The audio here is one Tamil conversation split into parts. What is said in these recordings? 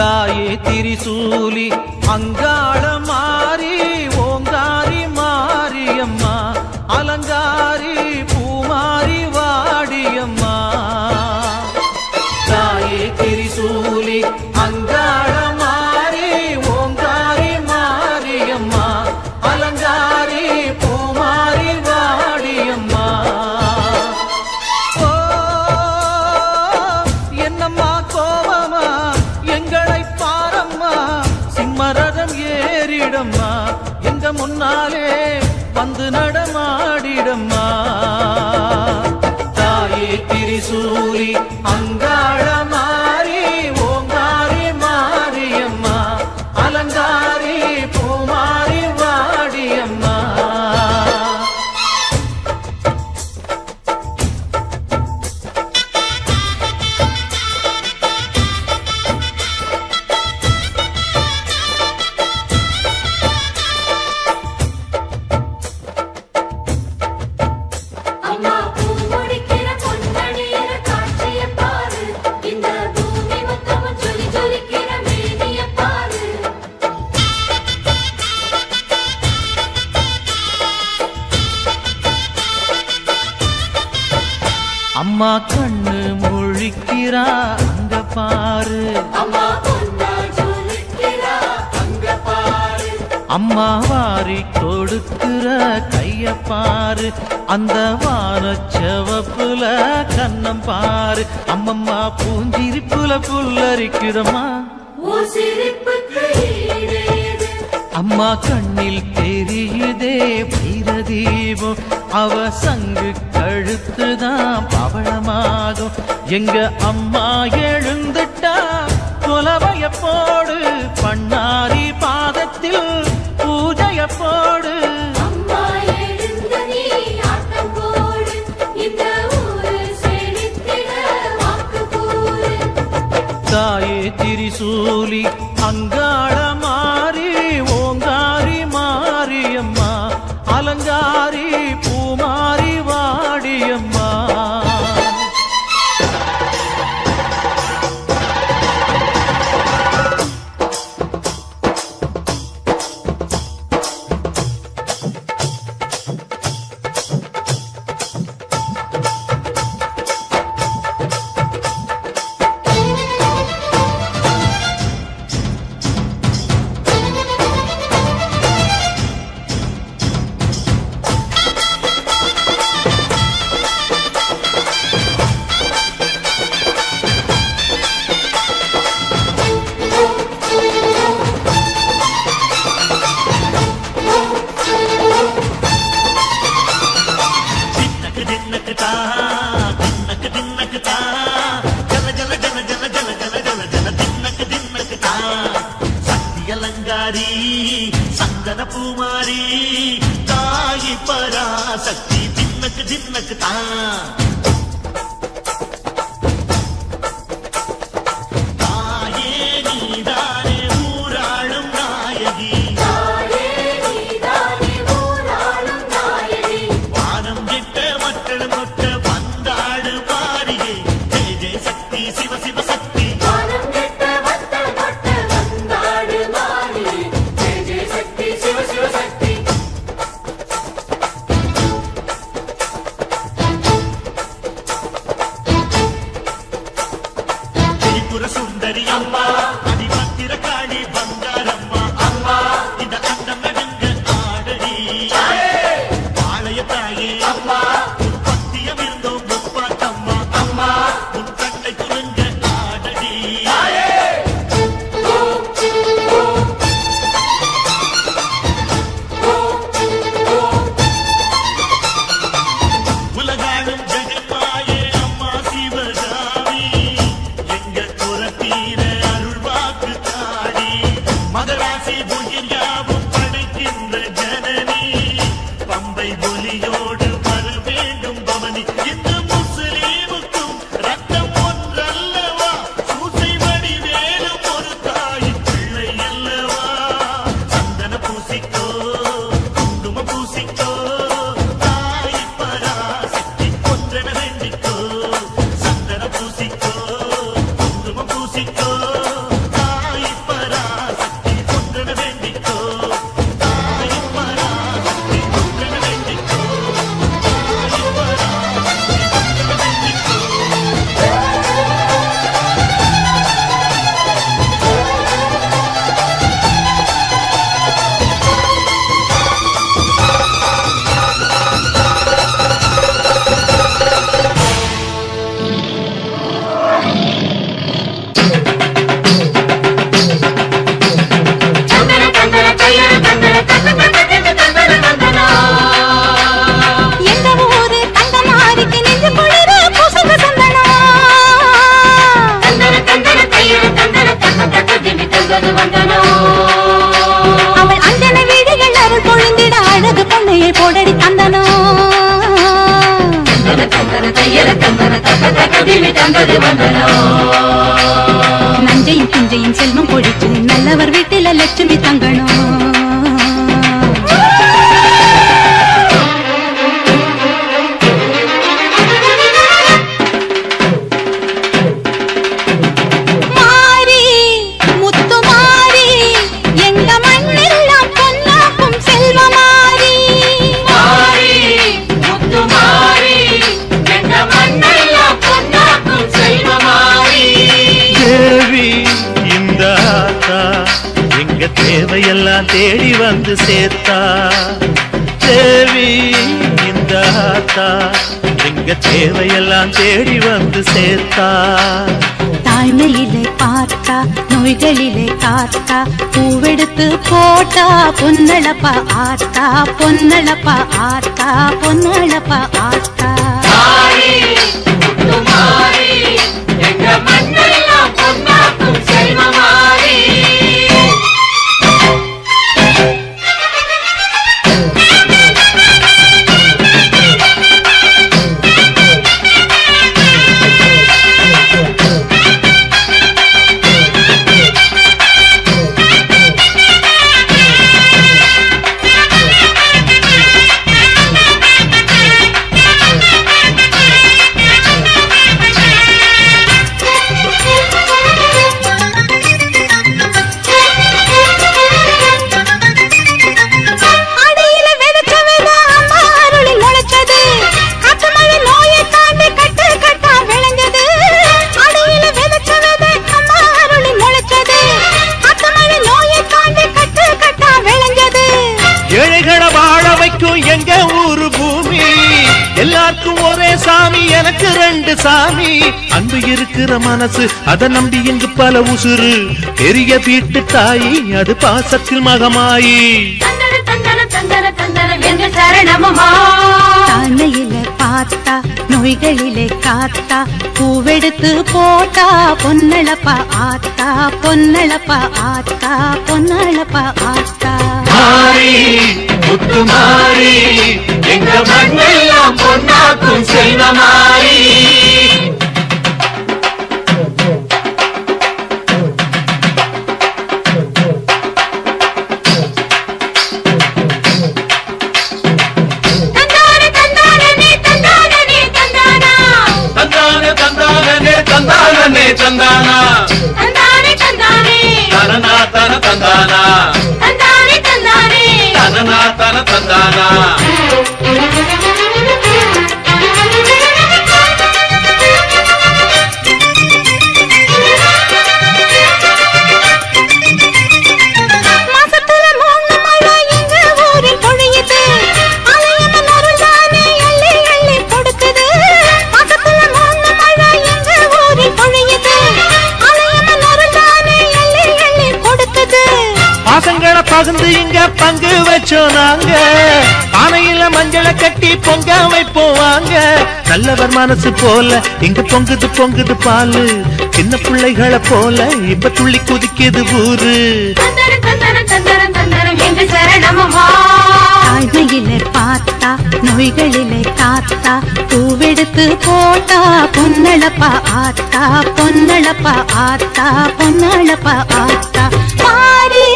தாயே திரிசூலி அங்காள மாறி ஓங்காரி மாரியம்மா அலங்காரி பூமாரி வாடியம்மா தாயே திரிசூலி அங்காள மாறி ஓங்காரி மாரியம்மா அலங்காரி பூமாரி வாடியம்மா ஓ என்னம்மா கோபமா எங்களை பாரம்மா சிம்மரதம் ஏறிடம்மா எங்க முன்னாலே வந்து நடமாடிடம்மா தாயே திரிசூலி அங்காள மாறி ஓங்காரி மாரியம்மா அலங்காரி பூமாரி வாடியம்மா அம்மா கண்ணு முழிக்கிறா அங்க பாரு அம்மா வாரி கொடுக்கிற கைய பாரு அந்த வானச்சவப்புல கண்ணம் பாரு அம்மம்மா பூஞ்சிரிப்புல புல்லரிக்குதம்மா அம்மா கண்ணில் தெரியுதே பைரதீபம் அவ சங்கு கழுத்துதான் பவளமாகும் எங்க அம்மா எழுந்துட்டா கொலவைய போடு பண்ணாரி பாதத்தில் பூஜைய போடு தாயே திரிசூலி அங்காள மாறி ஓங்காரி மாரியம்மா அலங்காரி பூமாரி வாடியம்மா சந்தன பூமாரி தாயி பராசக்தி தின்னக்கு தின்னக்கு தான் தாயே நீதானே ஊராளும் நாயகி வானம் கெட்ட மக்கள் மொத்த வந்தாடு மாறியே ஜெய ஜெய சக்தி சிவ சிவ சக்தி சுந்தரி அம்மா அதிபத்திர காளி பங்காரம்மா அம்மா இந்த அண்டம் நடுங்க ஆடடி பாளைய தாயே அம்மா உன் பத்தியம் இருந்தோம் முப்பாட்டம்மா அம்மா உன் கண்ணை குலுங்க ஆடடி உலகாடும் ஜெகன்மாயே அம்மா சிவகாமி எங்க குரத்தீர அருள் நஞ்சையும் பிஞ்சையும் செல்வம் பொழிச்சு நல்லவர் வீட்டில லட்சுமி தங்கணும். தேவையெல்லாம் தேடி வந்து சேர்த்தா தேவி இந்த ஆத்தா எங்க தேவையெல்லாம் தேடி வந்து சேர்த்தா. தாய்மையிலே பார்த்தா நோய்களிலே காத்தா பூவெடுத்து போட்டா பொன்னழப்பா ஆத்தா பொன்னழப்பா ஆத்தா பொன்னழப்பா ஆத்தா. எங்க ஊரு பூமி எல்லாருக்கும் ஒரே சாமி எனக்கு ரெண்டு சாமி. அன்பு இருக்கிற மனசு அதை நம்பி இங்கு பல உசுறு பெரிய வீட்டு தாயி அது பாசத்தில் மகமாயி. தாய்மையிலே பார்த்தா நோய்களிலே காத்தா பூவெடுத்து போட்டா பொன்னழப்பா ஆத்தா பொன்னழப்பா ஆத்தா பொன்னழப்பா ஆத்தா. முத்துமாரி எங்க மண்ணெல்லாம் பொன்னாக்கும் செல்வமாரி. தந்தானா தனனா தன தந்தானா தனனா தன தந்தானா. பகிர்ந்து இங்க பங்கு வச்சோம் நாங்க பானையில மஞ்சளை கட்டி பொங்க வைப்போம் வாங்க. நல்லவர் மனசு போல இங்க பொங்குது பொங்குது பாலு சின்ன பிள்ளைகளை போல இப்ப துள்ளி குதிக்குது ஊரு. தாய்மையிலே பார்த்தா நோய்களிலே காத்தா பூவெடுத்து போட்டா பொன்னழப்பா ஆத்தா பொன்னழப்பா ஆத்தா பொன்னழப்பா ஆத்தா. மாறி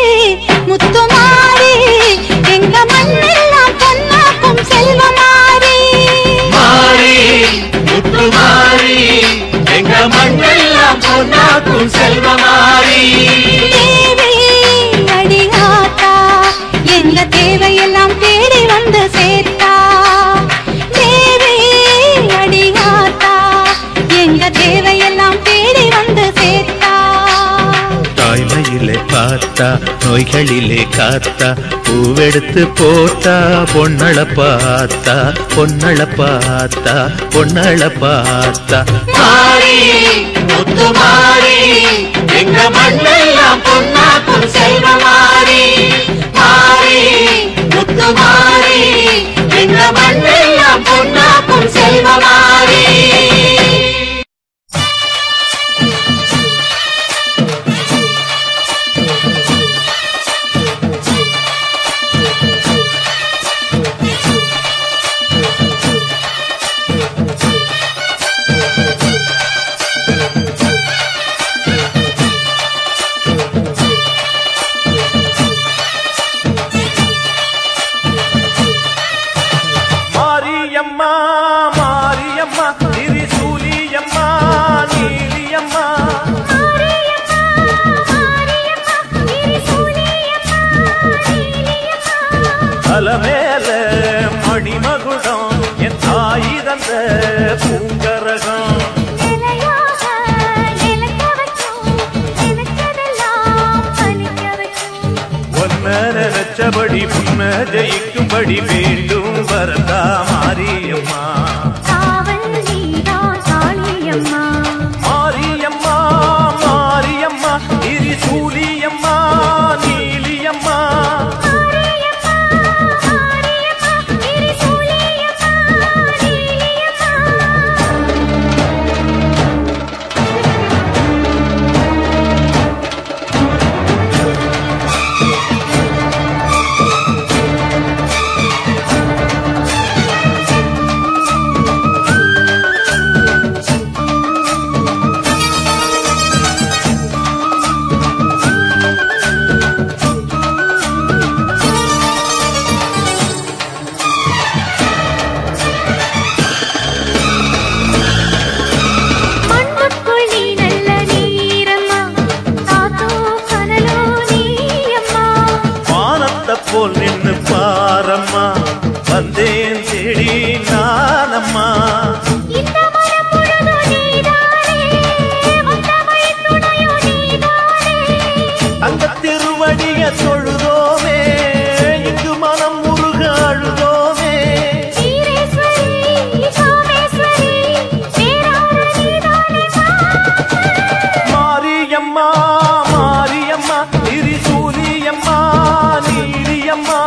முத்துமாரி எங்க மண்ணெல்லாம் பொன்னாக்கும் செல்வமாரி. மாறி முத்துமாரி எங்க மண்ணெல்லாம் பொன்னாக்கும் செல்வமாரி. தேவி அடியாத்தா எங்க தேவையெல்லாம் தேடி வந்து சேர்த்தா. தேவி அடியாத்தா எங்க தேவையெல்லாம் தேடி வந்து சேர்த்தா. தாய்மையிலே பார்த்தா நோய்களிலே காத்தா பூவெடுத்து போட்டா பொன்னழப்பாத்தா பொன்னழப்பாத்தா பொன்னழப்பாத்தா. மாறி முத்துமாரி எங்க மண்ணெல்லாம் பொன்னாக்கும் செல்வமாரி. மாறி முத்துமாரி எங்க மண்ணெல்லாம் பொன்னாக்கும் செல்வமாரி. பூங்கரகம் நினைச்சபடி புன்ன ஜெயிக்கும்படி வேண்டும் வரதா மாரியம்மா மாரியம்மா மாரியம்மா திரிசூலியம்மா நீலியம்மா போல் நின்னு பாரம்மா வந்தேன் தேடி நானம்மா அந்த திருவடிய தொழுதோமே இங்கு மனம் முருக அழுதோமே மாரியம்மா மாரியம்மா திரிசூலியம்மா நீலியம்மா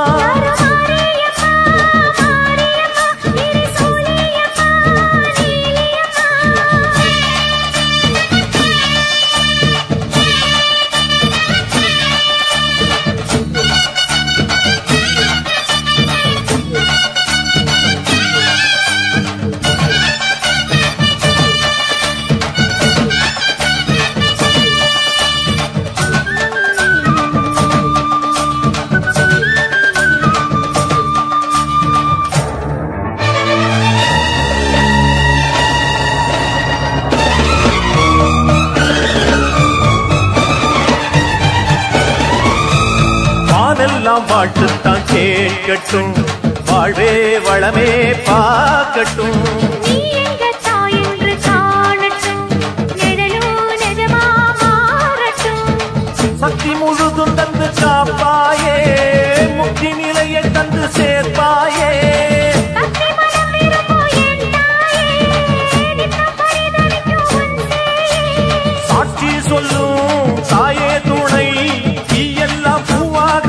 வாழ்த்துத்தான் கேட்கட்டும் வாழ்வே வளமே பார்க்கட்டும் சக்தி முழுதும் தந்து காப்பாயே முக்தி நிலையை தந்து சேர்ப்பாயே சாட்சி சொல்லும் தாயே துணை எல்லாம் பூவாக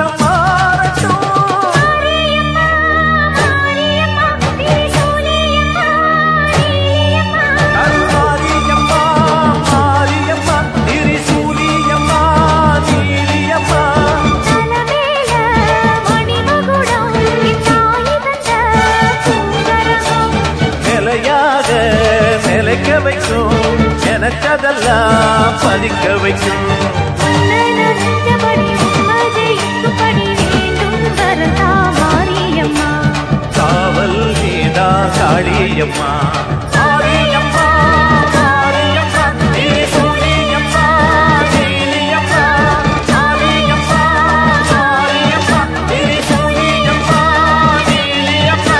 நிலைக்க வைக்கும் எனக்கதெல்லாம் பதிக்க வைக்கும் காவல் நீதா காளியம்மா மாரியம்மா மாரியம்மா திரிசூலியம்மா நீலியம்மா மாரியம்மா மாரியம்மா திரிசூலியம்மா நீலியம்மா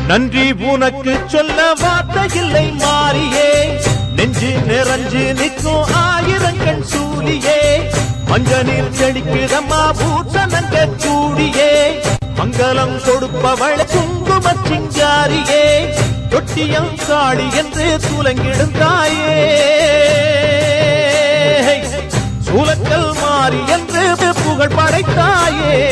நன்றி உனக்கு சொல்ல வார்த்தை இல்லை மாறியே நெஞ்சு நிறைஞ்சு நிற்கும் ஆயிரங்கண் சூலியே மஞ்ச நீர் செடிக்குதம்மா பூசணங்க கூடியே மங்களம் கொடுப்பவள் குங்கும சிங்காரியே தொட்டியம் காளி என்று துலங்கிடும் தாயே சூலக்கல் மாறி என்று புகழ் படைத்தாயே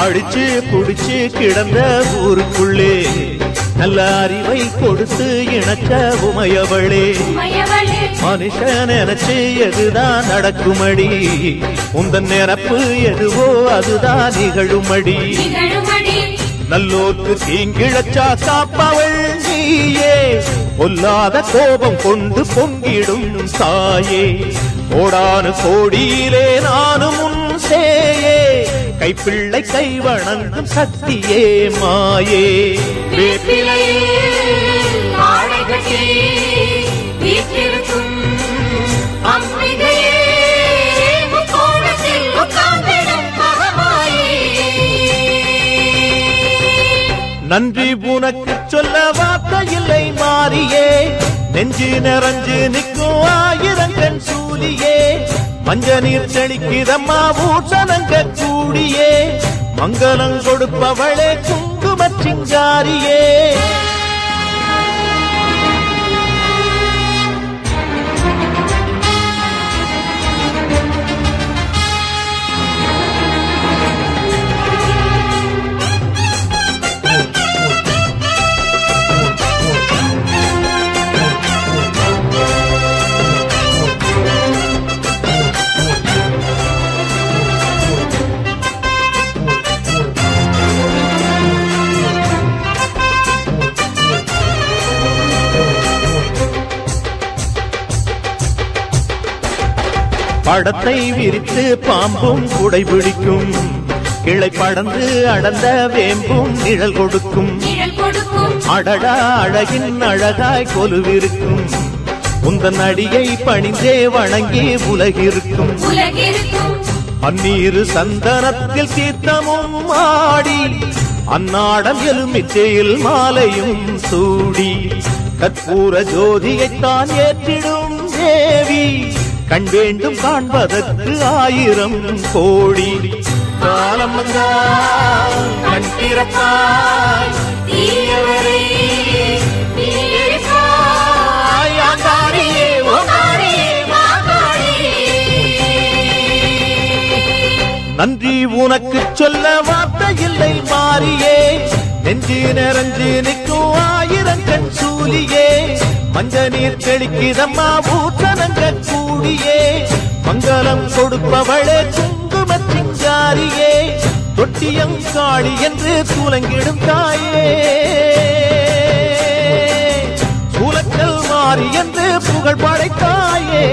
அடிச்சு புடிச்சு கிடந்த ஊருக்குள்ளே நல்ல அறிவை கொடுத்து இணக்க உமையவளே மனுஷன் நினைச்சு எதுதான் நடக்குமடி உந்தன் நிரப்பு எதுவோ அதுதான் நிகழுமடி நல்லோர்க்கு தீங்கிழச்சா காப்பவள் நீயே பொல்லாத கோபம் கொண்டு பொங்கிடும் தாயே கோடானு கோடியிலே நானும் உன் சேயே கைப்பிள்ளை கை வணங்கும் சக்தியே மாயே நன்றி உனக்கு சொல்ல வார்த்தை இல்லை மாறியே நெஞ்சு நிறைஞ்சு நிற்கும் ஆயிரங்கண் சூலியே மஞ்ச நீர் செழிக்கிறம்மா ஊசனங்க கூடியே மங்களம் கொடுப்பவளே குங்கும சிங்காரியே படத்தை விரித்து பாம்பும் குடைபிடிக்கும் கிளை படந்து அடர்ந்த வேம்பும் நிழல் கொடுக்கும் அடடா அழகின் அழகாய் கொலுவிருக்கும் உந்தன் அடியை பணிந்தே வணங்கி உலகிருக்கும் பன்னீரு சந்தனத்தில் தீர்த்தமும் ஆடி அந்நாடம் எலுமிச்சையில் மாலையும் சூடி கற்பூர ஜோதியைத்தான் ஏற்றிடும் தேவி கண் வேண்டும் காண்பதற்கு ஆயிரம் கோடி காலம் கண் திறப்பாய் தீயவரை நன்றி உனக்கு சொல்ல வார்த்தை இல்லை மாறியே நெஞ்சு நிறைஞ்சு நிற்கும் ஆயிரங்கண் சூலியே மஞ்ச நீர் தெளிக்கிதம்மா ஊற்றனங்க கூடியே மங்களம் கொடுப்பவளே குங்கும சிங்காரியே தொட்டியம் காளி என்று சூலங்கிடும் தாயே சூலக்கல் மாறி என்று புகழ் படைத்தாயே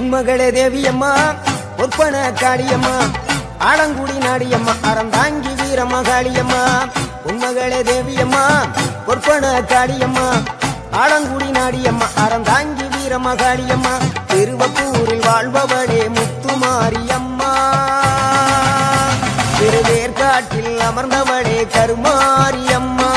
பொன்மகளே தேவியம்மா பொற்பன காளியம்மா ஆலங்குடி நாடியம்மா அறந்தாங்கி வீரமகாளியம்மா பொன்மகளே தேவியம்மா பொற்பன காளியம்மா ஆலங்குடி நாடியம்மா அறந்தாங்கி வீரமகாளியம்மா திருவப்பூரில் வாழ்பவளே முத்துமாரியம்மா திருவேற்காட்டில் அமர்ந்தவளே கருமாரியம்மா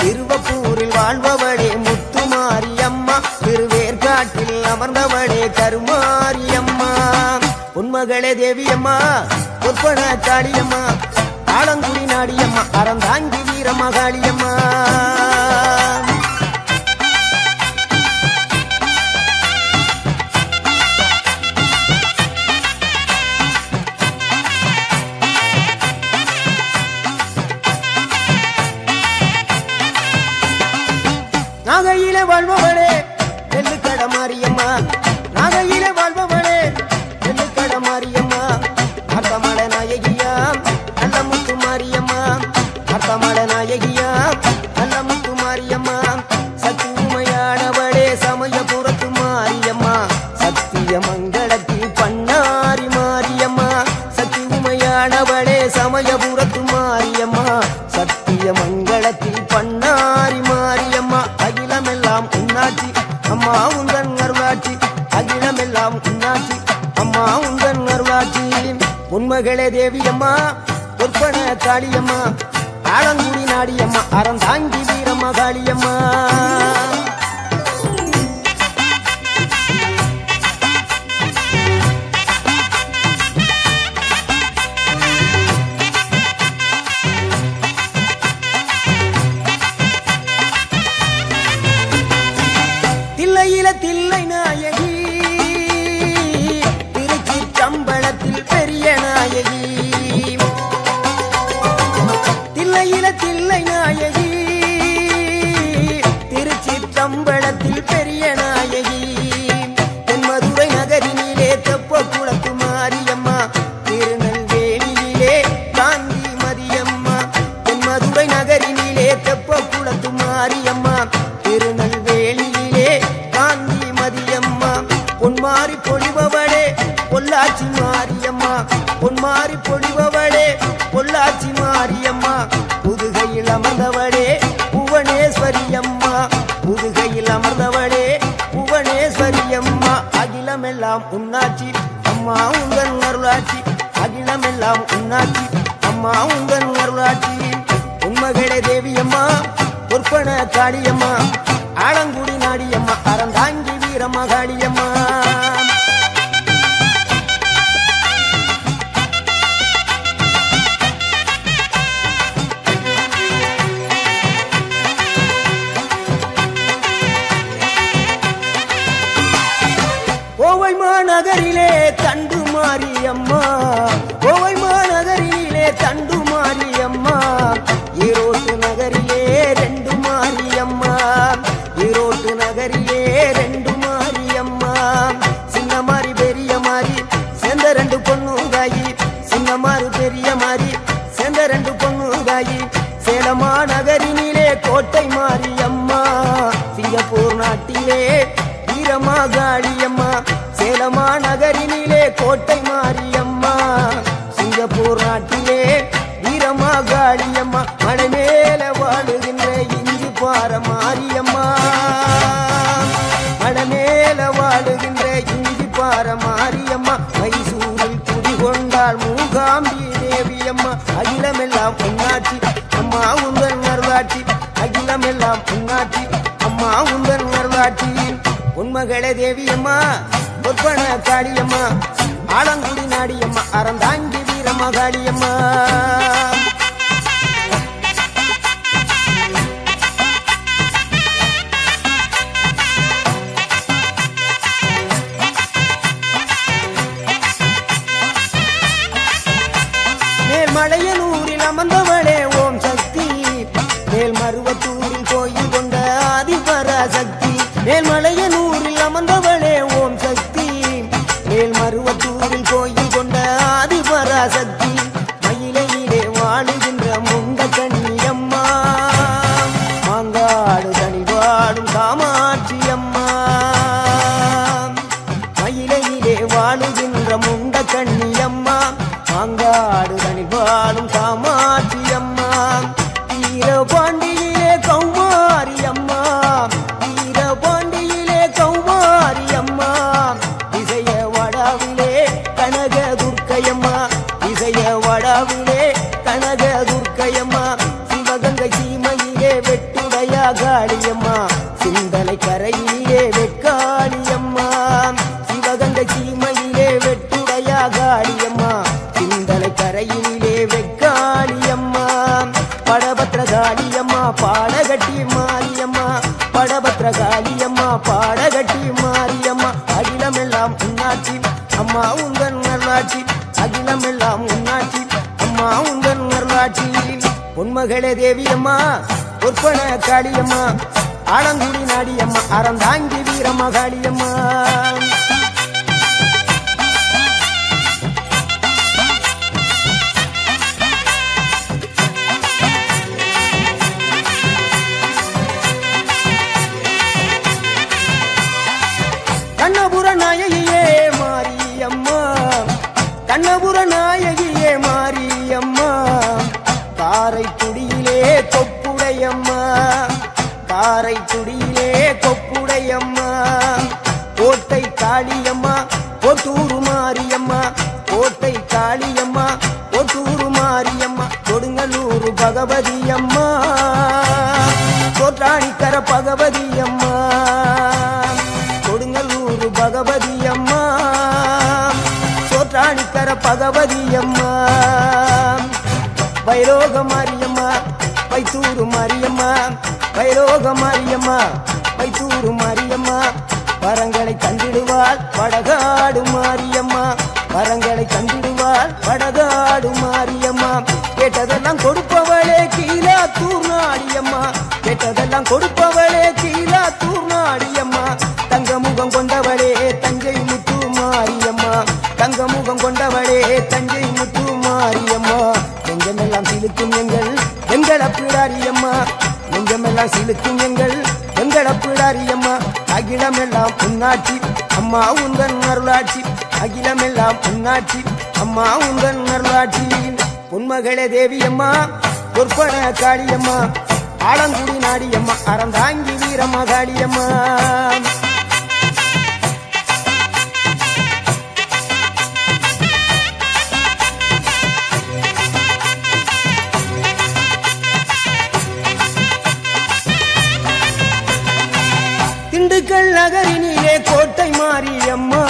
திருவப்பூரில் வாழ்பவளே முத்துமாரியம்மா திருவேற்காட்டில் அமர்ந்தவளே கருமாரியம்மா பொன்மகளே தேவியம்மா பொற்பன காளியம்மா ஆலங்குடி நாடியம்மா அறந்தாங்கி வீரமகாளியம்மா நாகையிலே வாழ்பவளே நெல்லுக்கட மாரியம்மா நாகையிலே வாழ்பவளே நெல்லுக்கட மாரியம்மா அர்த்தமட நாயகியா நல்ல முத்து மாரியம்மா அர்த்தமட நாயகியா நல்ல முத்து மாரியம்மா சக்தி உமையானவளே சமயபுரத்து மாரியம்மா சத்திய மங்களத்தில் பண்ணாரி மாரியம்மா சக்தி உமையானவளே சமயபுரத்து மாரியம்மா சத்திய மங்களத்தில் பண்ணாரி மாரியம்மா அகிலமெல்லாம் உன்னாட்சி அம்மா உந்தன் அருளாட்சி அகிலமெல்லாம் உன்னாட்சி அம்மா உந்தன் அருளாட்சி பொன்மகளே தேவியம்மா பொற்பன காளியம்மா ஆலங்குடி நாடியம்மா அறந்தாங்கி வீரமகாளியம்மா தில்லை நாயகி திருச்சி சம்பளத்தில் பெரிய நாயகி தில்லை நாயகி திருச்சி சம்பளத்தில் பெரிய நாயகி தென்மதுரை நகரினிலே தெப்ப குளத்து மாரியம்மா திருநெல்வேலியிலே காந்தி மதியம்மா தென்மதுரை நகரினிலே தெப்ப குளத்து மாரியம்மா திருநெல்வேலியிலே காந்தி மதியம்மா பொன்மாரி பொழிபவளே பொள்ளாச்சி மாரியம்மா பொன்மாரி பொழிபவளே பொள்ளாச்சி மாரியம்மா புதுகையில் அமர்ந்தவளே புவனேஸ்வரியம்மா புதுகையில் அமர்ந்தவளே புவனேஸ்வரியம்மா அகிலமெல்லாம் உன்னாட்சி அம்மா உந்தன் அருளாட்சி அகிலமெல்லாம் உன்னாட்சி அம்மா உந்தன் அருளாட்சி பொன்மகளே தேவியம்மா பொற்பன காளியம்மா ஆலங்குடி நாடியம்மா அறந்தாங்கி வீரமகாளியம்மா கோவை மாநகரிலே தண்டு மாரியம்மா கோவை மாநகரிலே தண்டு மாரியம்மா ஈரோட்டு நகரிலே ரெண்டு மாரியம்மா ஈரோட்டு நகரிலே ரெண்டு மாரியம்மா சின்ன மாறி பெரிய மாறி சேர்ந்த ரெண்டு பொண்ணுகாயி சின்ன மாறு பெரிய மாறி சேர்ந்த ரெண்டு பொண்ணுகாயி சேலமா நகரினிலே கோட்டை மாரியம்மா சிங்கப்பூர் நாட்டிலே வீரமகாளியம்மா சேலமா நகரினிலே கோட்டை மாரியம்மா சிங்கப்பூர் நாட்டிலே வீரமகாளியம்மா மலை மேல வாழுகின்ற இஞ்சி பார மாரியம்மா மலை மேல வாழுகின்ற இஞ்சி பார மாரியம்மா மைசூரில் குடிகொண்டாள் மூகாம்பி தேவியம்மா அகிலமெல்லாம் உன்னாட்சி அம்மா உந்தன் அருளாட்சி அகிலமெல்லாம் உன்னாட்சி அம்மா உந்தன் அருளாட்சி பொன்மகளே தேவியம்மா பொற்பன காளியம்மா ஆலங்குடி நாடியம்மா அறந்தாங்கி வீரமகாளியம்மா மேல்மலையனூரில் அமர்ந்தவளே ஓம் சக்தி மேல்மருவத்தூரில் கோயில் கொண்ட ஆதிபராசக்தி மேல்மலையனூரில் அமர்ந்தவளே ஓம் சக்தி மேல்மருவத்தூரில் கோயில் கொண்ட ஆதிபராசக்தி மயிலையிலே வா மாரியம்மா அகிலமெல்லாம் உன்னாட்சி அம்மா உந்தன் நல்லாட்சி அகிலமெல்லாம் உன்னாட்சி அம்மா உந்தன் நல்லாட்சி பொன்மகளே தேவியம்மா பொற்பன காளியம்மா ஆலங்குடி நாடியம்மா அறந்தாங்கி வீரம்மா காளியம்மா கண்ணபுர நாயகியே மாரியம்மா கண்ணபுர நாயகியே மாரியம்மா காரைக்குடியிலே கொப்புடையம்மா காரைக்குடியிலே கொப்புடையம்மா கோட்டை காளியம்மா கோட்டூரு மாரியம்மா கோட்டை காளியம்மா கோட்டூரு மாரியம்மா கொடுங்கலூரு பகவதியம்மா கோட்டாணிக்கர பகவதியம்மா கொடுங்கலூரு பகவதியம்மா சோற்றாணிக்கர பகவதியம்மா வைரோக மாரியம்மா வைத்தூரு மாரியம்மா வைரோக மாரியம்மா வைத்தூரு மாரியம்மா வரங்களை தந்திடுவாள் வடகாடு மாரியம்மா வரங்களை தந்திடுவாள் வடகாடு மாரியம்மா கேட்டதெல்லாம் கொடுப்பவளே கீழாத்தூர் நாடியம்மா கேட்டதெல்லாம் கொடுப்பவளே கீழாத்தூர் நாடியம்மா தங்க முகம் கொண்டவளே தஞ்சை முத்து மாரியம்மா தங்க முகம் கொண்டவளே தஞ்சை முத்து மாரியம்மா நெஞ்சமெல்லாம் சிலுக்கும் எங்கள் அப்பிடாரியம்மா நெஞ்சமெல்லாம் சிலுக்கும் எங்கள் அப்பிடாரியம்மா அகிலமெல்லாம் உன்னாட்சி அம்மா உந்தன் அருளாட்சி அகிலமெல்லாம் உன்னாட்சி அம்மா உந்தன் அருளாட்சி பொன்மகளே தேவியம்மா பொற்பன காளியம்மா ஆலங்குடி நாடியம்மா அறந்தாங்கி வீரம்மா காளியம்மா திண்டுக்கல் நகரினிலே கோட்டை மாரியம்மா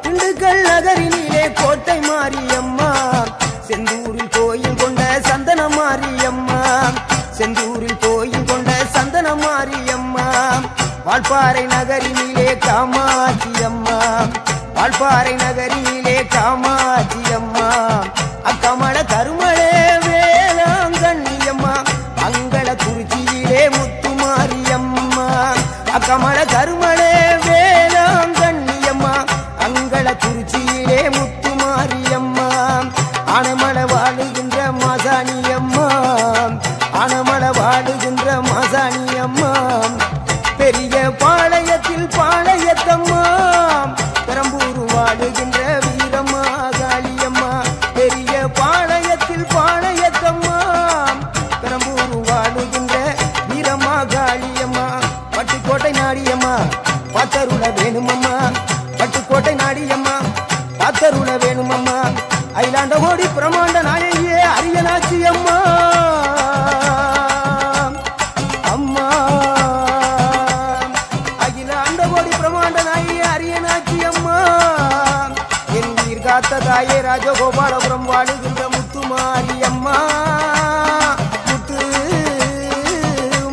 திண்டுக்கல் நகரினிலே கோட்டை மாரியம்மா செந்தூரில் கோயில் கொண்ட சந்தன மாரியம்மா செந்தூரில் கோயில் கொண்ட சந்தன மாரியம்மா வால்பாறை நகரினிலே காமாட்சியம்மா வால்பாறை நகரினிலே காமாட்சியம்மா அக்கமல கருமளே வேளாங்கண்ணியம்மா அங்கள குறிச்சியிலே முத்து மாரியம்மா அக்கமல கருமளே வேளாங்கண்ணியம்மா அங்கள குறிச்சியிலே முத்து மாரியம்மா ஆனமல வாழுகின்ற மாசாணியம்மா ஆனமல வாழுகின்ற மாசாணியம்மா பெரிய பாளையத்தில் பாளையத்தம்மா பெரம்பூர் வாழுகின்ற வீரம்மா காளியம்மா பெரிய பாளையத்தில் பாளையத்தம்மா பெரம்பூர் வாழுகின்ற வீரம்மா காளியம்மா பட்டுக்கோட்டை நாடியம்மா பாத்தருள வேணுமம்மா பட்டுக்கோட்டை நாடியம்மா பாத்தருள வேணுமம்மா அயிலாண்ட ஓடி பிரமாண்ட நாயகியே அரியனாச்சி அம்மா அம்மா அகிலாண்ட ஓடி பிரமாண்ட நாயகியே அரியனாச்சி அம்மா என் உயிர் காத்த தாயே ராஜகோபாலபுரம் வாழுகின்ற முத்து மாரியம்மா முத்து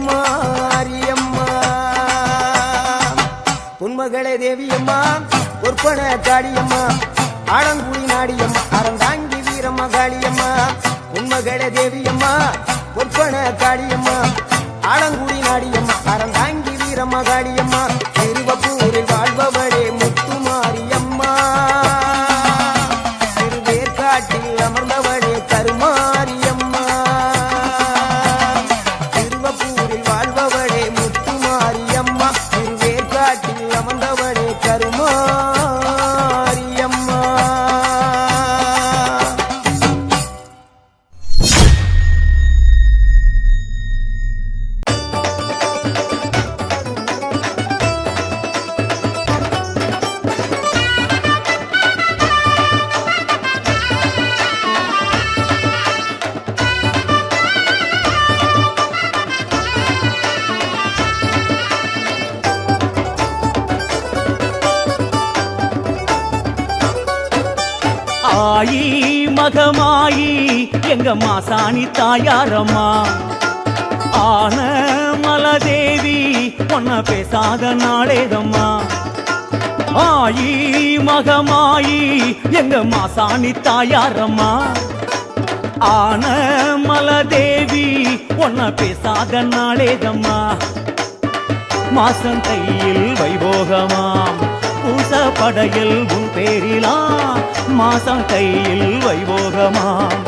மாரியம்மா பொன்மகளே தேவியம்மா பொற்பன காளியம்மா ஆலங்குடி நாடியம்மா அறந்தாங்கி வீரம்மா காளியம்மா பொன்மகளே தேவியம்மா பொற்பன காளியம்மா ஆலங்குடி நாடியம்மா அறந்தாங்கி வீரம்மா காளியம்மா திருவப்பூரில் வாழ்பவளே முத்து மாரியம்மா திருவேற்காட்டில் அமர்ந்தவளே கருமாரியம்மா திருவப்பூரில் வாழ்பவளே முத்து மாரியம்மா திருவேற்காட்டில் அமர்ந்தவளே கருமாரியம்மா ஆயி மகமாயி எங்க மாசாணி தாயாரம்மா ஆன மலதேவி பொன்ன பேசாத நாளேதம்மா ஆயி மகமாயி எங்க மாசாணி தாயாரம்மா ஆன மலதேவி ஒன்ன பேசாத நாளேதம்மா மாசம் கையில் வைபோகமாம் பூச படையில் உன் பேரிலாம் மாசம் கையில் வைபோகமாம்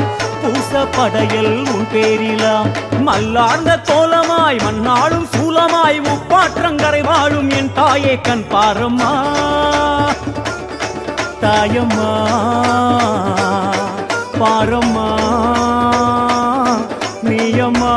பூச படையில் உன் பேரிலாம் மல்லார்ந்த கோலமாய் மண்ணாளும் சூலமாய் முப்பாற்றங்கரை வாழும் என் தாயே கண் பாரம்மா தாயம்மா பாரம்மா நீயம்மா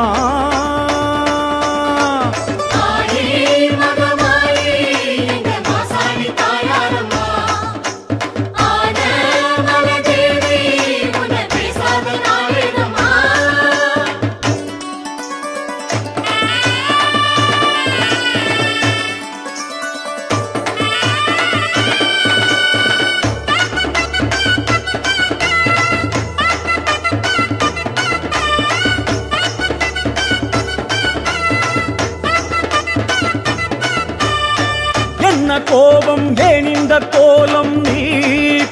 கோபம் ஏன் இந்த கோலம் நீ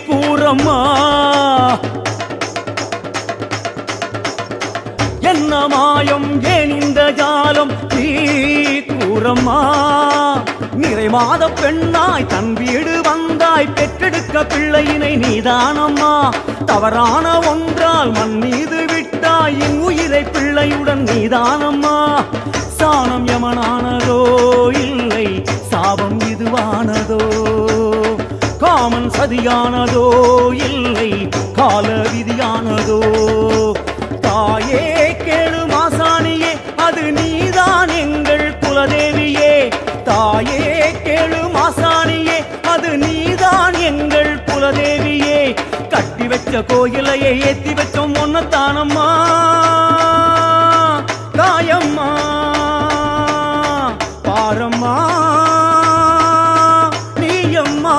கூறம்மா என்ன மாயம் ஏன் இந்த ஜாலம் நீ கூறம்மா நிறை மாத பெண்ணாய் தன் வீடு வந்தாய் பெற்றெடுக்க பிள்ளையினை நீதானம்மா தவறான ஒன்றால் மண் மீது விட்டாய் என் உயிரை பிள்ளையுடன் நீதானம்மா சாணம் யமனானதோ இல்லை சாபம் இதுவானதோ காமன் சதியானதோ இல்லை கால விதியானதோ தாயே கேளு மாசாணியே அது நீதான் எங்கள் குலதேவியே தாயே கேளு மாசாணியே அது நீதான் எங்கள் குலதேவியே கட்டி வச்ச கோயிலையே ஏத்தி வச்சோம் ஒன்னத்தானம்மா தாயம்மா பாரம்மா நீயம்மா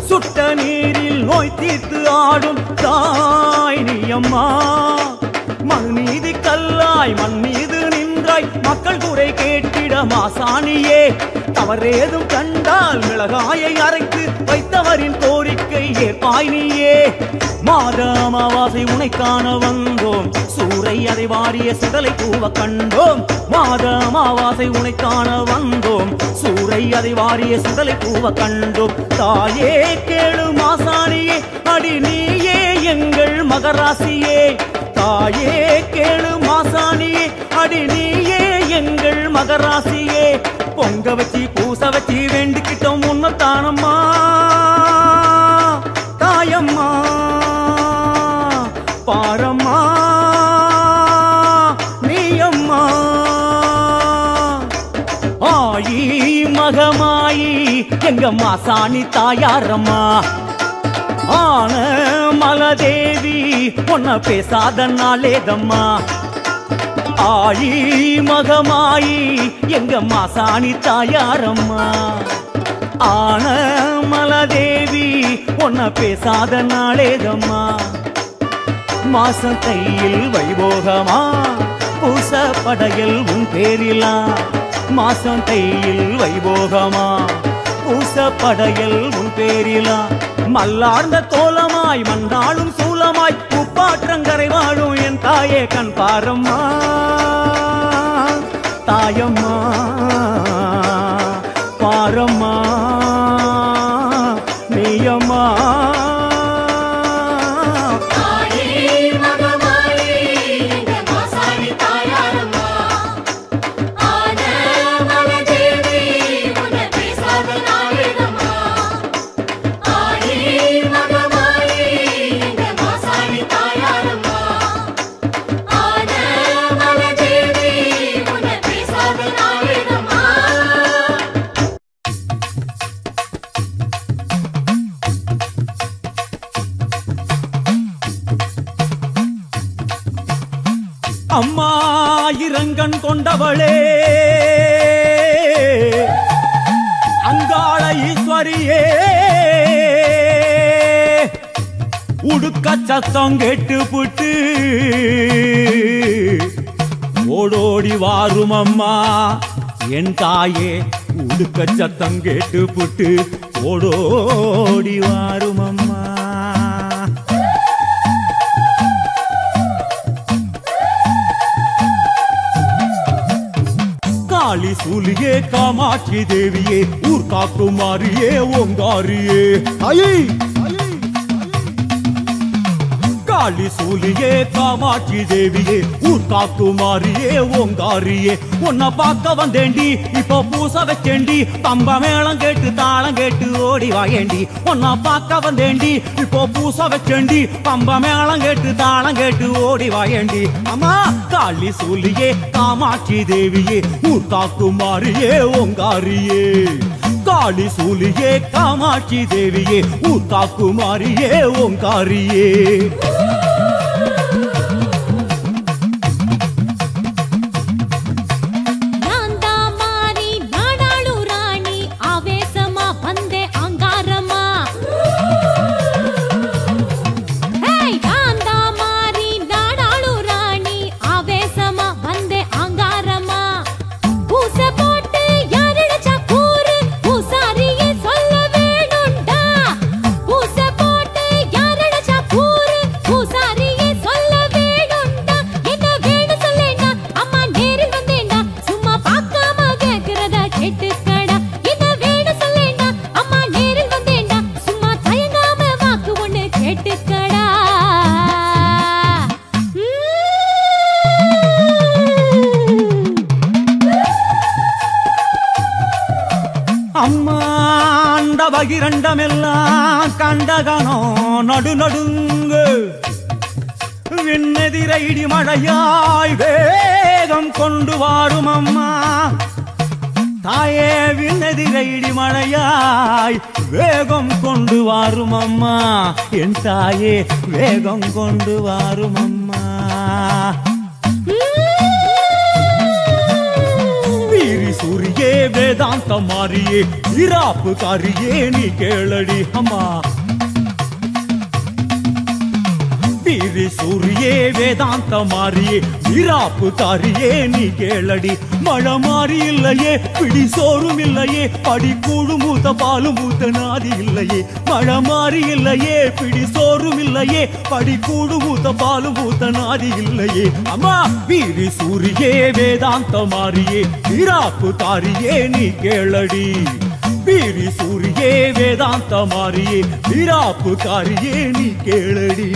சுட்ட நீரில் நோய் தீர்த்து ஆடும் தாய் நீயம்மா மண் மீது கல்லாய் மண் மீது நின்றாய் மக்கள் குறை கேட்டிட மாசாணியே தவறேதும் கண்டால் மிளகாயை அரைத்து வைத்தவரின் கோரிக்கை ஏற்பாய் நீயே மாத அமாவாசை உனை காண வந்தோம் சூறை அதை வாரிய சிதலை பூவ கண்டோம் மாத அமாவாசை உனை காண வந்தோம் சூறை அதை வாரிய சிதலை பூவ கண்டோம் தாயே கேளு மாசாணியே அடி நீயே எங்கள் மகராசியே தாயே கேளு மாசாணியே அடி நீயே எங்கள் மகராசியே பொங்க வச்சி பூச வச்சி வேண்டிக்கிட்டோம் உன்னத்தானம்மா தாயம்மா பாரம்மா நீயம்மா ஆயி மகமாயி எங்க மாசாணி தாயாரம்மா ஆன மலதேவி ஒன்ன பேசாத நாளேதம்மா ஆயி மகமாயி எங்க மாசாணி தாயாரம்மா ஆன மலதேவி ஒன்ன பேசாத நாளேதம்மா மாசம் கையில் வைபோகமா பூச படையில் உன் பேரிலா மாசம் கையில் வைபோகமா பூச படையில் உன் பேரிலா மல்லார்ந்த கோலமாய் மண்ணாளும் சூலமாய் முப்பாற்றங்கரை வாழும் என் தாயே கண் பாரம்மா தாயம்மா பாரம்மா நீயம்மா ஆன மலதேவி உன்னை பேசாத நாளிடம் ஆயிரங்கண் கொண்டவளே அங்காள ஈஸ்வரியே உடுக்க சத்தம் கேட்டு புட்டு ஓடோடி வாரும் அம்மா என் தாயே உடுக்க சத்தம் கேட்டு புட்டு ஓடோடி வாரும் அம்மா. காளி சூலியே காமாட்சி தேவியே ஊர் காக்குமாரியே ஓங்காரியே ஐயே காளி சூலியே காமாட்சி தேவியே ஊர் காக்குமாரியே ஓங்காரியே உன்னை பார்க்க வந்தேண்டி இப்போ பூச வச்சேண்டி பம்ப மேளம் கேட்டு தாளம் கேட்டு ஓடி வாயேண்டி உன்னை பார்க்க வந்தேண்டி இப்போ பூச வச்சேண்டி பம்ப மேளம் கேட்டு தாளம் கேட்டு ஓடி வாயேண்டி அம்மா காளி சூலியே காமாட்சி தேவியே ஊர் காக்குமாரியே ஓங்காரியே காளி சூலியே காமாட்சி தேவியே ஊர் காக்குமாரியே ஓங்காரியே. பகிரண்டமெல்லாம் கண்டகனோ நடு நடுங்கு விண்ணெதிரை இடி மழையாய் வேகம் கொண்டு வாரும் அம்மா தாயே விண்ணெதிரை இடி மழையாய் வேகம் கொண்டு வாரும் அம்மா என் தாயே வேகம் கொண்டு வாரும் அம்மா. சூரியே வேதாந்த மாரியே இராப்பு காரியே நீ கேளடி அம்மா வீரி சூரியே வேதாந்த மாரியே இராப்பு காரியே நீ கேளடி மழை மாறி இல்லையே பிடி சோறும் இல்லையே படி கூடு மூத்த பாலு மூத்த நாதி இல்லையே மழை மாறி இல்லையே பிடி சோறும் இல்லையே படி கூடு மூத்த பாலு மூத்த நாதி இல்லையே அம்மா வீரி சூரியே வேதாந்த மாரியே இராப்பு காரியே நீ கேளடி வீரி சூரியே வேதாந்த மாரியே இராப்பு காரியே நீ கேளடி.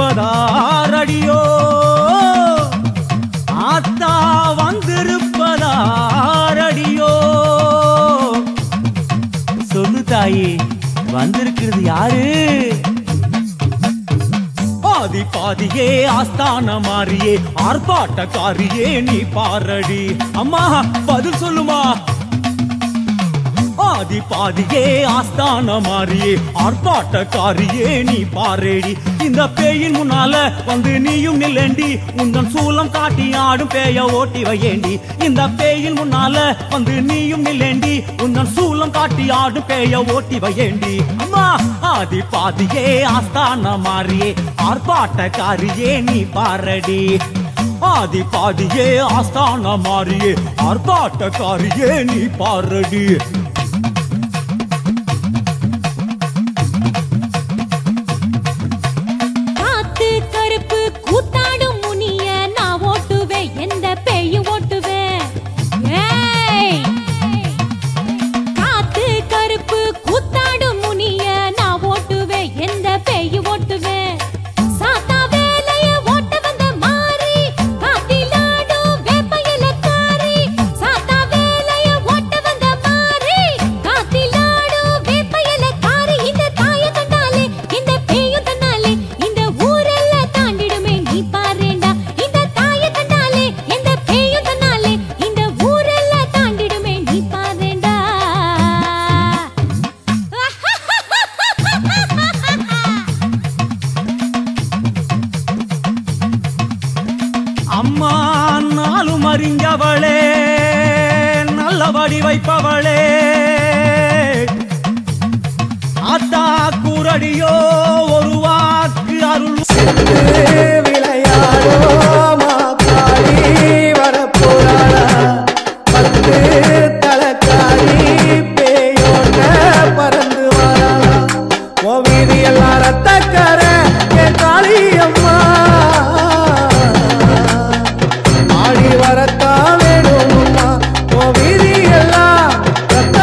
வந்திருப்பதாரடியோ ஆத்தா வந்திருப்பதாரடியோ சொல்லு தாயே வந்திருக்கிறது யாரு ஆதி பாதியே ஆஸ்தான மாறியே ஆர்ப்பாட்டக்காரியே நீ பாரடி அம்மா பதில் சொல்லுமா ஆதி பாதியே ஆஸ்தான மாறியே ஆர்ப்பாட்டக்காரியே நீ பாரேடி இந்த பேயின் முன்னால வந்து நீயும் நில்லேண்டி உந்தன் சூலம் காட்டி ஆடும் பேய ஓட்டி வையேண்டி இந்த பேயின் முன்னால வந்து நீயும் நில்லேண்டி உந்தன் சூலம் காட்டி ஆடும் பேய ஓட்டி வையேண்டி அம்மா ஆதி பாதியே ஆஸ்தான மாறியே ஆர்ப்பாட்டக்காரியே நீ பாரடி ஆதி பாதியே ஆஸ்தான மாறியே ஆர்ப்பாட்டக்காரியே நீ பாரடி. காத்து கருப்பு கூத்தாடும் முனிய நான் ஓட்டுவேன், எந்த பேயும் ஓட்டுவேன். காத்து கருப்பு கூத்தாடும் முனிய நான் ஓட்டுவேன், எந்த பேயும் ஓட்டுவேன். சாத்தா வேலைய ஓட்ட வந்த மாறி காத்திலாடும் வேப்பையிலக்காரி. சாத்தா வேலைய ஓட்ட வந்த மாறி காத்திலாடும் வேப்பையிலக்காரி. இந்த தாய கண்டாலே இந்த பேயும் தன்னாலே இந்த ஊரெல்லாம் தாண்டிடுமே நீ பாரேண்டா. இந்த தாய கண்டாலே இந்த பேயும் தன்னாலே இந்த ஊரெல்லாம் தாண்டிடுமே நீ பாரேண்டா. அம்மா நாளும் அறிஞ்சவளே நல்லபடி வைப்பவளே ஆத்தா கூரடியோ ஒரு வாக்கு அருள். விளையாடோ மாக்காளி வரப்போறாளா, பத்து தலைக்காளி பேயோட பறந்து வராளா. ஓ வீதி எல்லாம் ரத்தக்கர என் காளி அம்மா, ஆடி வரத்தா வேணும்மா. ஓ வீதி எல்லாம் ரத்த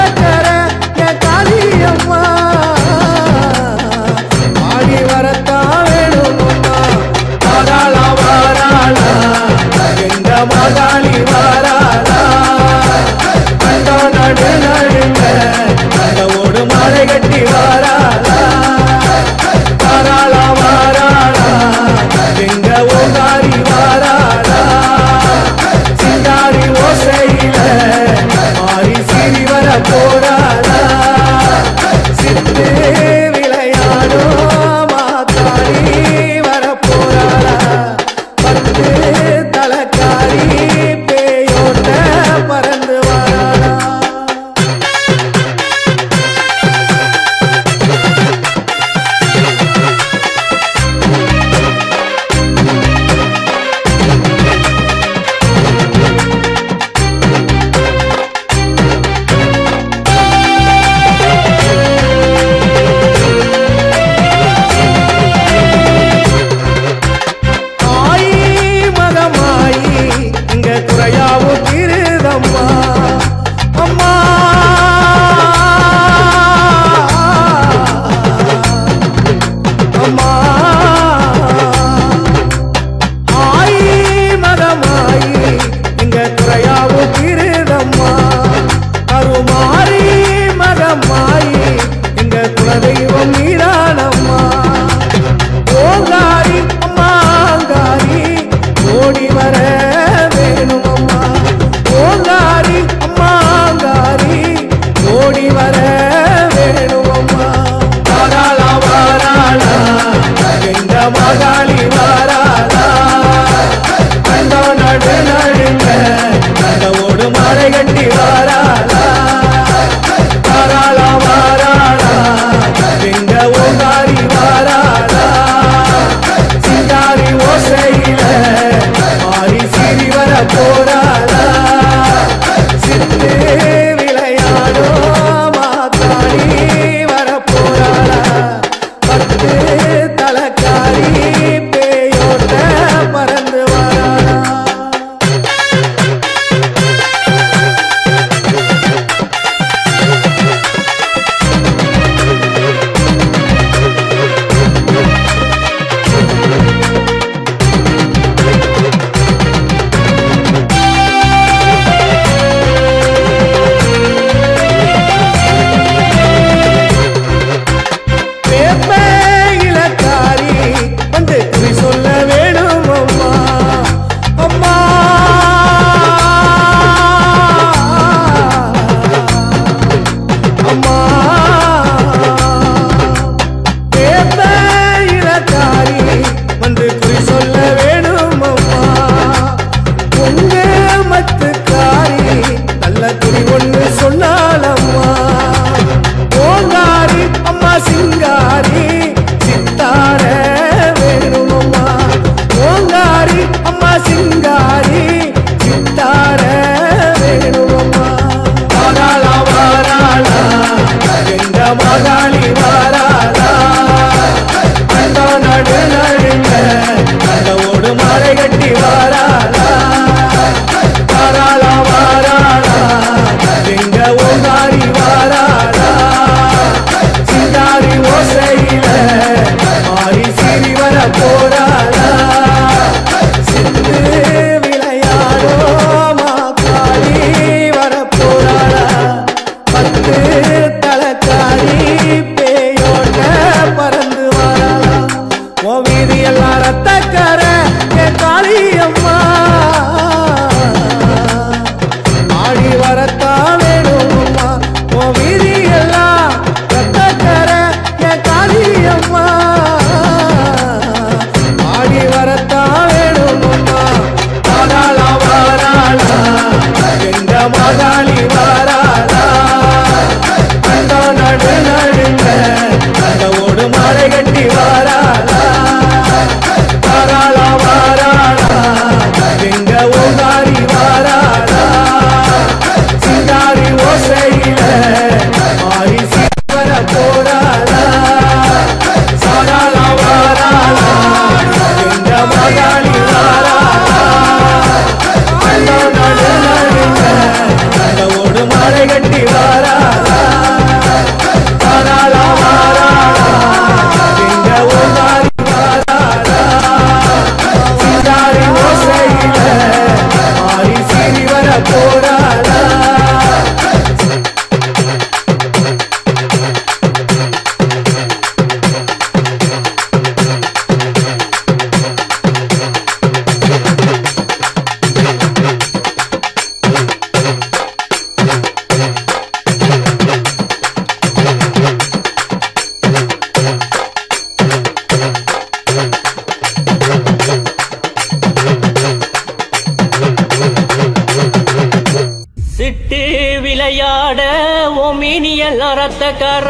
ரத்தக்கார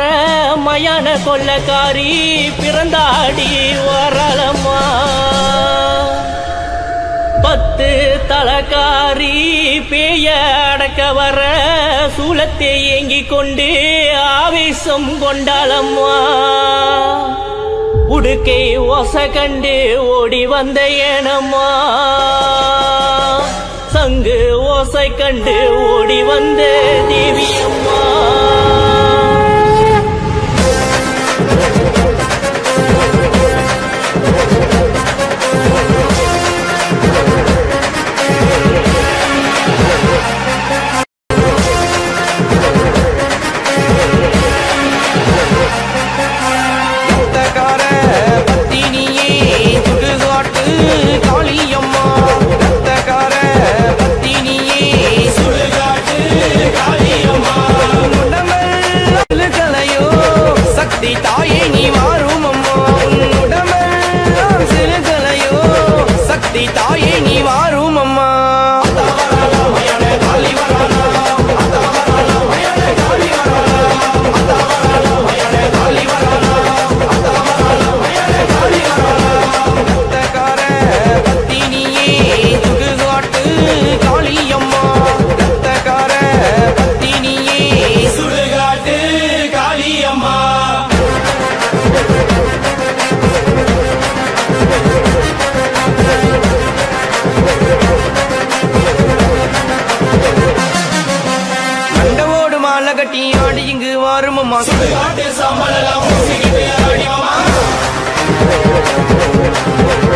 மயான கொள்ளக்காரி பிறந்தாடி வரலம்மா 10 தலக்காரி பேய அடக்க வர சூலத்தை ஏங்கிக் கொண்டு ஆவேசம் கொண்டாளம்மா உடுக்கை ஓச கண்டு ஓடி வந்த ஏனம்மா சங்கு ஓசை கண்டு ஓடி வந்த தேவியம்மா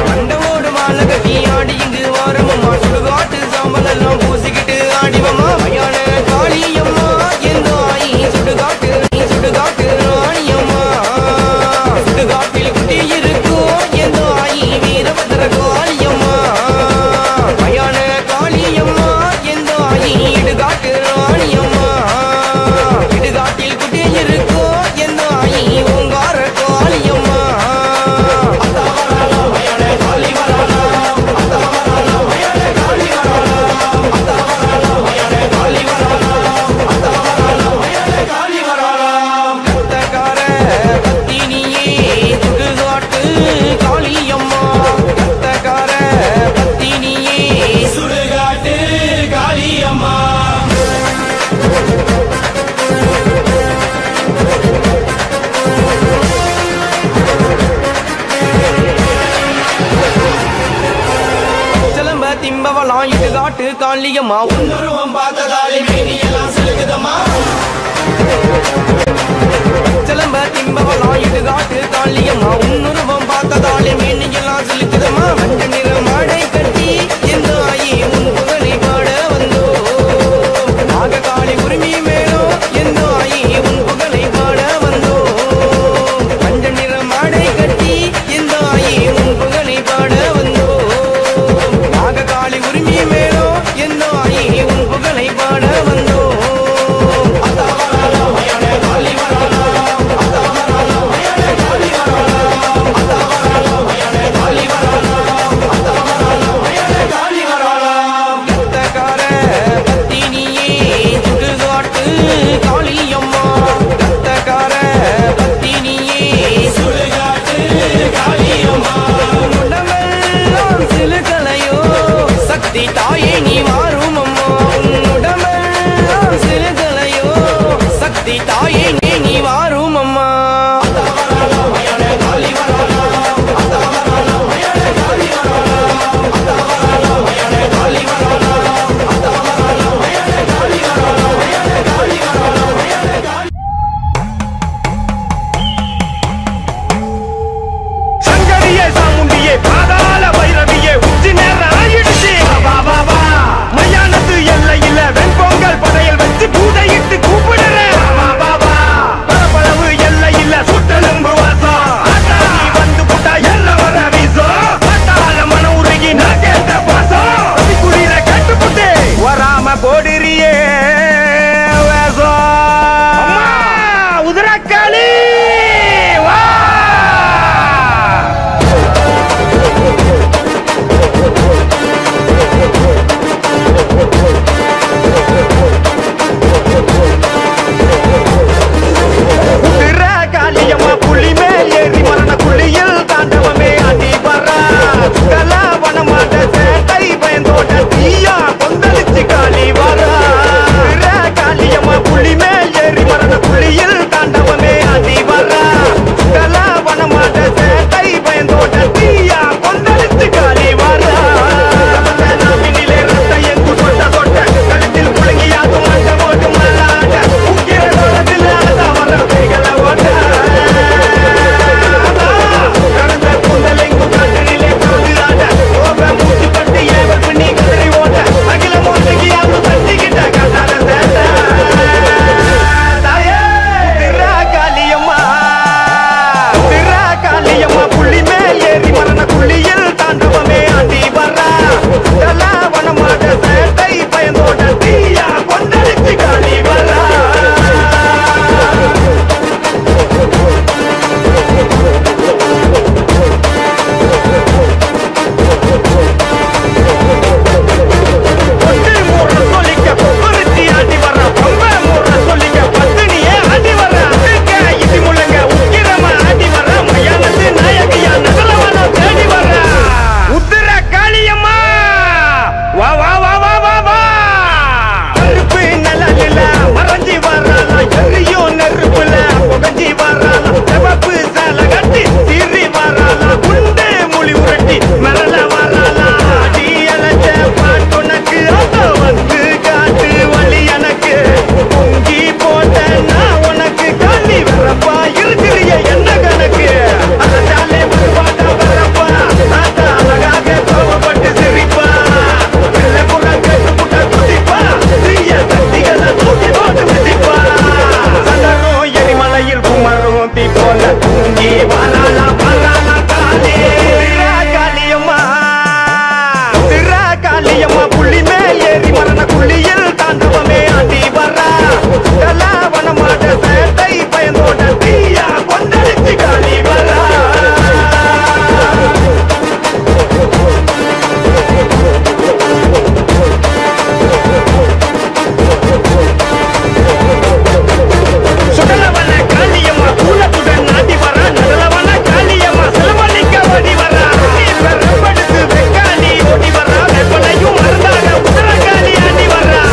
மண்டவோடு மாலை கட்டி ஆடி இங்கு வாரமம்மா சுடுகாட்டு சாம்பலெல்லாம் பூசிக்கிட்டு ஆடிவம்மா மயான காளியம்மா எந்தோ ஆயி சுடுகாட்டு ராணியம்மா சுடுகாட்டில் குட்டி இருக்கும் எந்தோ ஆயி வீரபத்ர காளியம்மா மயான காளியம்மா எந்தோ ஆயி இடுகாட்டு ராணியம்மா இடுகாட்டில் குட்டி இருக்கும் எந்தோ ஆயி ஓங்கார காளியம்மா திம்பவலாம் இடுகாட்டு காளியம்மா உன்னுருவம் பார்த்ததாலே மேனியெல்லாம் செலுக்குதம்மா சிலம்ப திம்பவலாம் இடுகாட்டு காளியம்மா உன்னுருவம் பார்த்ததாலே மேனியெல்லாம் செலுக்குதம்மா மஞ்சள் நிற மாடை கட்டி எந்த ஆயி உன் புகழை பாட வந்தோ நாககாளி உரிமை மேலோ எந்த ஆயி உன் புகழை பாட வந்தோ மஞ்சள் நிற மாடை கட்டி எந்த ஆயி உன் புகழை பாட வந்தோ நாககாளி உரிமை மேலோ எந்த ஆயி உன் புகழை பாட வந்தோ தாயே நீ வாரும் அம்மா உன்னுடமெல்லாம் சிறுகலையோ சக்தி தாயே நீ வாரும் அம்மா சங்கரியே சாமுண்டியே பாதாள பைரவியே உச்சி நேரம் ஆயிடுச்சு மயானத்து எல்லையில வெண்பொங்கல் படையல் வச்சு பூதையிட்டு கூப்பிடுறேன் பரப்பளவு எல்லையில சுட்டெலும்பு வாசம் ஆட்டாளி வந்து புட்டா எல்ல வர வீசம் ஆட்டாள மன உருகி நான் கேட்ட பாசம் குடியில கட்டு புட்டு வராம போடுறியே உதிரக்காளி வா தூங்கி வராளா வராளா காளி காளியம்மா காளியம்மா புள்ளி மேல் ஏறி மரண குள்ளியில் தாண்டவமே ஆடி வரா கலாவனமாட சேட்டை பயந்தோட தீயா கொண்டடிச்சு காளி வரா சுடலவன காளியம்மா கூலத்துடன் நாடி வரா நடலவன காளியம்மா செலவழிக்க ஓடி வரா பெரும்படுத்து வெக்காளி ஓடி வரா வெப்பனையும் மருந்தாக உதரகாளி ஆடி வரா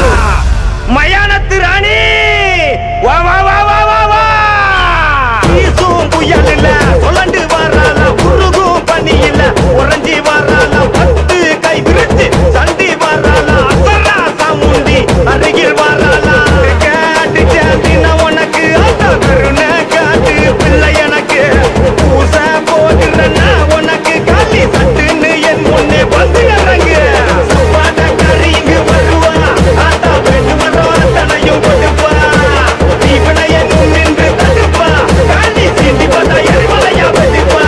மயானத்து ராணி வா வா வா வா வா வா ஈசும் புயல் இல்ல சொல்லண்டு வரால உருகும் பனி இல்ல உறைஞ்சி வரால பத்து கை விரிச்சு சண்டி வரால அசரா சாமுண்டி அருகில் வரால காட்டு சாந்தின உனக்கு அந்த கருணை காட்டு பிள்ளை எனக்கு பூச போகிறன்னா உனக்கு காலி சட்டுன்னு என் முன்னே வந்து இறங்கு சப்பாட்ட கறி இங்கு வருவா ஆத்தா பெண்ணு வரும் அத்தனையும் கொடுப்பா தீவினைய நின்று தடுப்பா காலி சீண்டி பார்த்தா எரிமலையா வெடிப்பா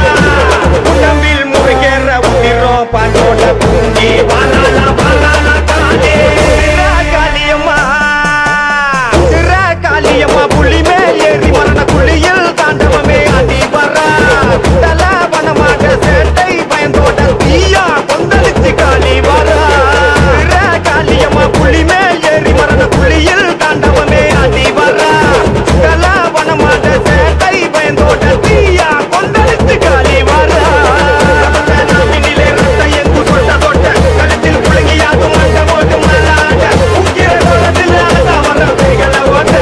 உடம்பில் முருகேற உதிரும் பாண்டோட தூங்கி வராளா வராளா காளி காளியம்மா காளியம்மா புள்ளி மேல் ஏறி மரண குள்ளியில் தாண்டவமே ஆடி வரா தலாவனமாக சேட்டை பயந்தோட தீயா கொந்தளிச்சு காளி வரா காளியம்மா புள்ளி மேல் ஏறி மரண குள்ளியில் தாண்டவமே ஆடி வரா தலாவனமாக சேட்டை பயந்தோட தீயா கொந்தளிச்சு காளி வரா நாட்டினிலே ரத்த எங்கு சொட்ட தொட்ட கழுத்தில் புழுங்கியாது மண்ட போட்டு மல்லாட உக்கிர தோளத்தில் அழகா வர கைகளை ஓட்ட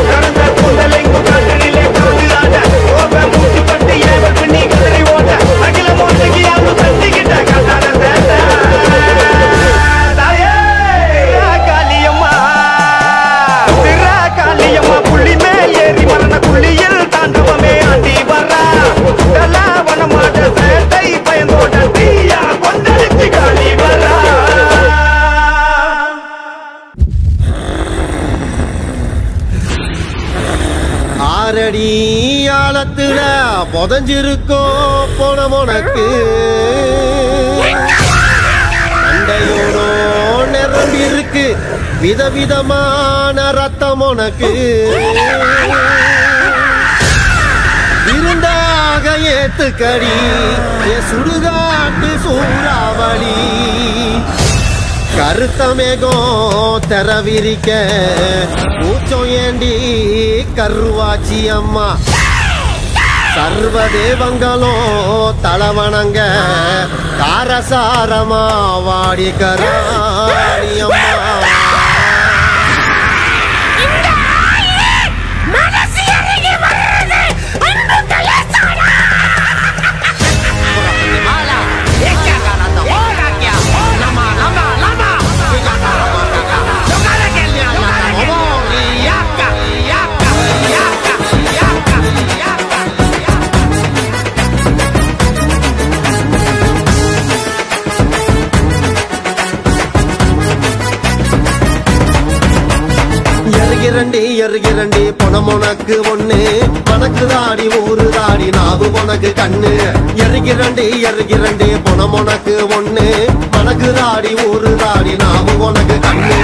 கடந்த கூந்தலெங்கு காற்றினிலே கவுதிராட ஓப மூச்சு பட்டு ஏவல் பின்னி கதறி ஓட்ட அகில மோசகி யாரும் தட்டிக்கிட்ட கட்டாட சேட்ட தாயே காளியம்மா காளியம்மா புள்ளி மேல் ஏறி மரண குள்ளியில் தாண்டவமே ஆடி வரா கலாவனமாட சேட்டை பயந்தோட தீயா கொண்டடிச்சு காளி வரா ஆரடி ஆழத்துல புதஞ்சிருக்கோம் போன உனக்கு அண்டையோடோ நிரம்பி இருக்கு விதவிதமான ரத்தம் உனக்கு இருந்தாக ஏத்துக்கடி சுடுகாட்டு சூறாவளி கருத்த மேகம் தெரவிரிக்க மூச்சம் ஏண்டி கருவாச்சி அம்மா சர்வ தேவங்களும் தலவணங்க காரசாரமா வாடி கராணி அம்மா எருகிறண்டி பணம் உனக்கு ஒண்ணு மனக்கு தாடி ஊரு தாடி நாவு உனக்கு கண்ணு எருகிறண்டி பணம் உனக்கு ஒண்ணு மனக்கு தாடி ஊரு தாடி நாவு உனக்கு கண்ணு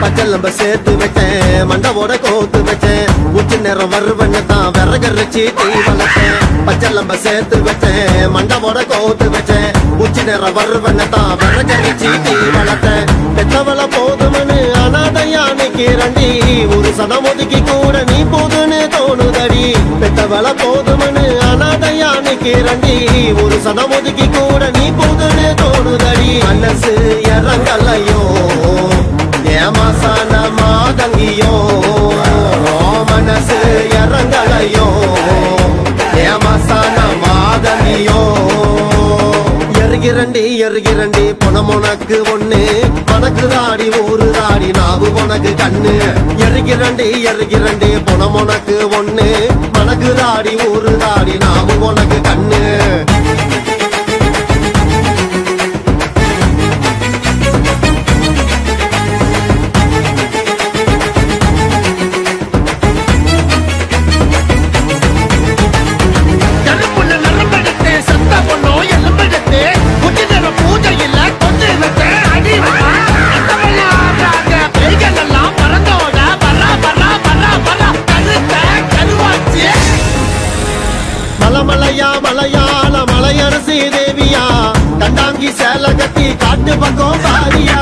பச்சலம்ப சேர்த்து வச்சேன் மண்டவோட கோத்து வச்சேன் உச்சி நேரம் வருவன்னு தான் விறகரிச்சி தீ வளர்த்தேன் பச்சலம்ப சேர்த்து வச்சேன் மண்டவோட கோத்து வச்சேன் உச்சி நேரம் வருவன்னு தான் விறகரிச்சி தீ வளர்த்தேன் பெத்தவள போதுமனு அனாதையா நிக்கிறண்டி ஒரு சனம் ஒதுக்கி கூட நீ போதுன்னு தோணுதடி பெத்தவள போதுமனு அனாதையா நிக்கிறண்டி ஒரு சனம் ஒதுக்கி கூட நீ போதுன்னு தோணுதடி மனசு இறங்கலையோ ஏமாசான மாதங்கியோ மனசு இறங்கலையோ ஏமாசான மாதங்கியோ எருகிறண்டி பணம் உனக்கு ஒண்ணு மனக்கு தாடி ஊரு தாடி நாவு உனக்கு கண்ணு எருகிறண்டி பணம் உனக்கு ஒண்ணு மனக்கு தாடி ஊரு தாடி நாவு உனக்கு கண்ணு தேவியா கண்டாங்கி சேல கட்டி காட்டு பக்கம் பாரியா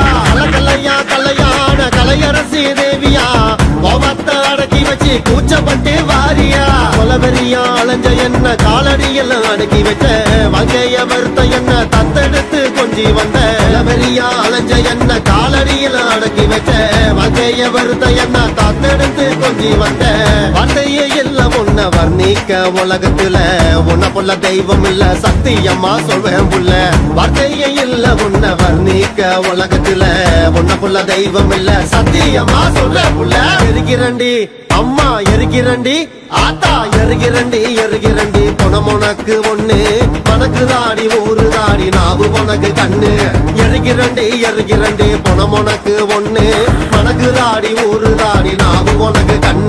கலையா கலையான கலையரசி தேவியா கோபத்தை அடக்கி வச்சு கூச்சப்பட்டு வாரியா கொலவெறியா அலைஞ்ச என்ன காலடியில் அடக்கி வச்ச வகைய வருத்த என்ன தத்தெடுத்து கொஞ்சி வந்த கொலவெறியா அலைஞ்ச என்ன காலடியில் அடக்கி வச்ச வகைய வருத்த என்ன தத்தெடுத்து கொஞ்சி வந்த வார்த்தையே இல்ல உன்ன வர்ணிக்க உலகத்துல உன்ன போல தெய்வம் இல்ல சத்தியமா சொல்வேன் புள்ள வார்த்தையே இல்ல உன்ன வர்ணிக்க உலகத்துல உன்ன போல தெய்வம் இல்ல சத்தியமா சொல்வேன் புள்ள எரிகிறண்டி அம்மா எரிகிறண்டி ஆத்தா எரிகிறண்டி பொணம் உனக்கு ஒண்ணு மனக்கு தாடி ஊரு தாடி நாவு உனக்கு கண்ணு எரிகிறண்டி பொணம் உனக்கு ஒண்ணு மனக்கு தாடி ஊரு தாடி நாவு உனக்கு கண்ணு